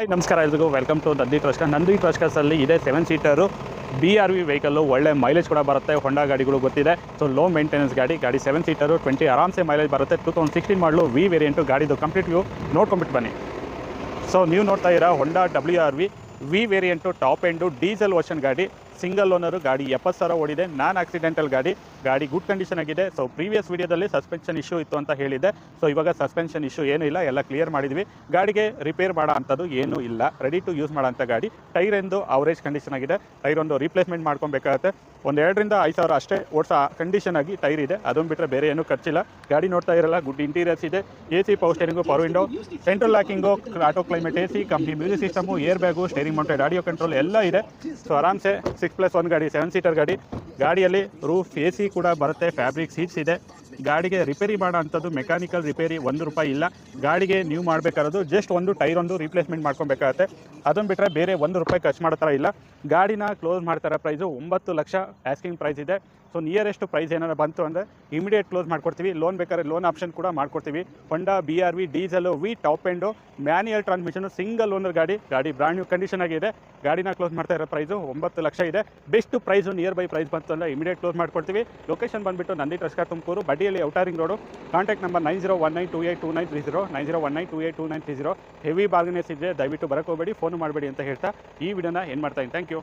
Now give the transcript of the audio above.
ನಮಸ್ಕಾರ ಎಲ್ರಿಗೂ welcome to Nandi trust. Nandi ಟ್ರಸ್ಟಲ್ಲಿ ಇದೆ 7 ಸೀಟರು BRV ವೆಹಿಕಲ್ಲು, ಒಳ್ಳೆ ಮೈಲೇಜ್ ಕೂಡ ಬರುತ್ತೆ. ಹೊಂಡಾ ಗಾಡಿಗಳು ಗೊತ್ತಿದೆ. ಸೊ ಲೋ ಮೇಂಟೆನೆನ್ಸ್ ಗಾಡಿ 7 ಸೀಟರು 20 ಆರಾಮ್ಸೆ ಮೈಲೇಜ್ ಬರುತ್ತೆ. 2016 ಮಾಡಲು ವಿ ವೇರಿಯಂಟು ಗಾಡಿದು ಕಂಪ್ಲೀಟ್ ವ್ಯೂ ನೋಡ್ಕೊಂಬಿಟ್ಟು ಬನ್ನಿ. ಸೊ ನೀವು ನೋಡ್ತಾ ಇರೋ Honda WRV V variant top end diesel version ಗಾಡಿ, ಸಿಂಗಲ್ ಓನರು ಗಾಡಿ, 70,000 ಓಡಿದೆ. ನಾನ್ ಆಕ್ಸಿಡೆಂಟಲ್ ಗಾಡಿ ಗುಡ್ ಕಂಡೀಷನ್ ಆಗಿದೆ. ಸೊ ಪ್ರೀವಿಯಸ್ ವೀಡಿಯೋದಲ್ಲಿ ಸಸ್ಪೆನ್ಷನ್ ಇಶ್ಯೂ ಇತ್ತು ಅಂತ ಹೇಳಿದೆ. ಸೊ ಇವಾಗ ಸಸ್ಪೆನ್ಷನ್ ಇಶ್ಯೂ ಏನೂ ಇಲ್ಲ, ಎಲ್ಲ ಕ್ಲಿಯರ್ ಮಾಡಿದ್ವಿ. ಗಾಡಿಗೆ ರಿಪೇರ್ ಮಾಡೋ ಅಂಥದ್ದು ಏನೂ ಇಲ್ಲ, ರೆಡಿ ಟು ಯೂಸ್ ಮಾಡೋ ಅಂಥ ಗಾಡಿ. ಟೈರ್ ಎಂದು ಅವರೇಜ್ ಕಂಡೀಷನ್ ಆಗಿದೆ. ಟೈರ್ ಒಂದು ರೀಪ್ಲೇಸ್ಮೆಂಟ್ ಮಾಡ್ಕೊಬೇಕಾಗುತ್ತೆ. ಒಂದು 2,000 5,000 ಅಷ್ಟೇ ಓಡಿಸೋ ಕಂಡೀಷನ್ ಆಗಿ ಟೈರ್ ಇದೆ. ಅದನ್ನು ಬಿಟ್ಟರೆ ಬೇರೆ ಏನೂ ಖರ್ಚಿಲ್ಲ. ಗಾಡಿ ನೋಡ್ತಾ ಇರಲ್ಲ, ಗುಡ್ ಇಂಟೀರಿಯರ್ಸ್ ಇದೆ. AC power steering, power window, central locking, auto climate AC, company music system, air bag, steering mounted audio control ಎಲ್ಲ ಇದೆ. ಸೊ ಆರಾಮ್ಸೆ 6+1 ಗಾಡಿ, 7 ಸೀಟರ್ ಗಾಡಿ. ಗಾಡಿಯಲ್ಲಿ ರೂಫ್ AC ಕೂಡ ಬರುತ್ತೆ, ಫ್ಯಾಬ್ರಿಕ್ ಸೀಟ್ಸ್ ಇದೆ. ಗಾಡಿಗೆ ರಿಪೇರಿ ಮಾಡೋ ಅಂಥದ್ದು ಮೆಕ್ಯಾನಿಕಲ್ ರಿಪೇರಿ ₹1 ಇಲ್ಲ. ಗಾಡಿಗೆ ನೀವು ಮಾಡಬೇಕಾರೋದು ಜಸ್ಟ್ ಒಂದು ಟೈರ್ ಒಂದು ರೀಪ್ಲೇಸ್ಮೆಂಟ್ ಮಾಡ್ಕೊಬೇಕಾಗತ್ತೆ. ಅದನ್ನು ಬಿಟ್ಟರೆ ಬೇರೆ ₹1 ಖರ್ಚು ಮಾಡೋ ಥರ ಇಲ್ಲ. ಗಾಡಿನ ಕ್ಲೋಸ್ ಮಾಡ್ತಾರ ಪ್ರೈಸು 9 ಲಕ್ಷ ಆಸ್ಕಿಂಗ್ ಪ್ರೈಸ್ ಇದೆ. ಸೊ ನಿಯರೆಸ್ಟ್ ಪ್ರೈಸ್ ಏನಾರು ಬಂತು ಅಂದರೆ ಇಮಿಡಿಯೇಟ್ ಕ್ಲೋಸ್ ಮಾಡ್ಕೊಡ್ತೀವಿ. ಲೋನ್ ಬೇಕಾದ್ರೆ ಲೋನ್ ಆಪ್ಷನ್ ಕೂಡ ಮಾಡ್ಕೊಡ್ತೀವಿ. Honda BRV diesel V top end manual transmission, single owner ಗಾಡಿ ಬ್ರಾಂಡ್ ನ್ಯೂ ಕಂಡೀಷನ್ ಆಗಿದೆ. ಗಾಡಿನ ಕ್ಲೋಸ್ ಮಾಡ್ತಾ ಇರೋ ಪ್ರೈಸು 9 ಲಕ್ಷ ಇದೆ. Best price nearby price ಬಂತು ಅಂದರೆ ಇಮಿಡಿಯೇಟ್ ಕ್ಲೋಸ್ ಮಾಡ್ಕೊಡ್ತೀವಿ. ಲೊಕೇಶನ್ ಬಂದುಬಿಟ್ಟು ನಂದಿ ಟ್ರಸ್ಟ್ ತುಮಕೂರು, ಬಡ್ಡಿಯಲ್ಲಿ ಔಟಾರಿಂಗ್ ರೋಡು. Contact number 9019282930, 9019282930. ಹೆವಿ ಬಾರ್ಗನೇಸ್ ಇದೆ, ದಯವಿಟ್ಟು ಬರೋಕ್ಕೆ ಹೋಗಬೇಡಿ, ಫೋನ್ ಮಾಡಬೇಡಿ ಅಂತ ಹೇಳ್ತಾ ಈ ವಿಡಿಯೋನ ಏನು ಮಾಡ್ತಾ ಇದ್ದೀನಿ. Thank you.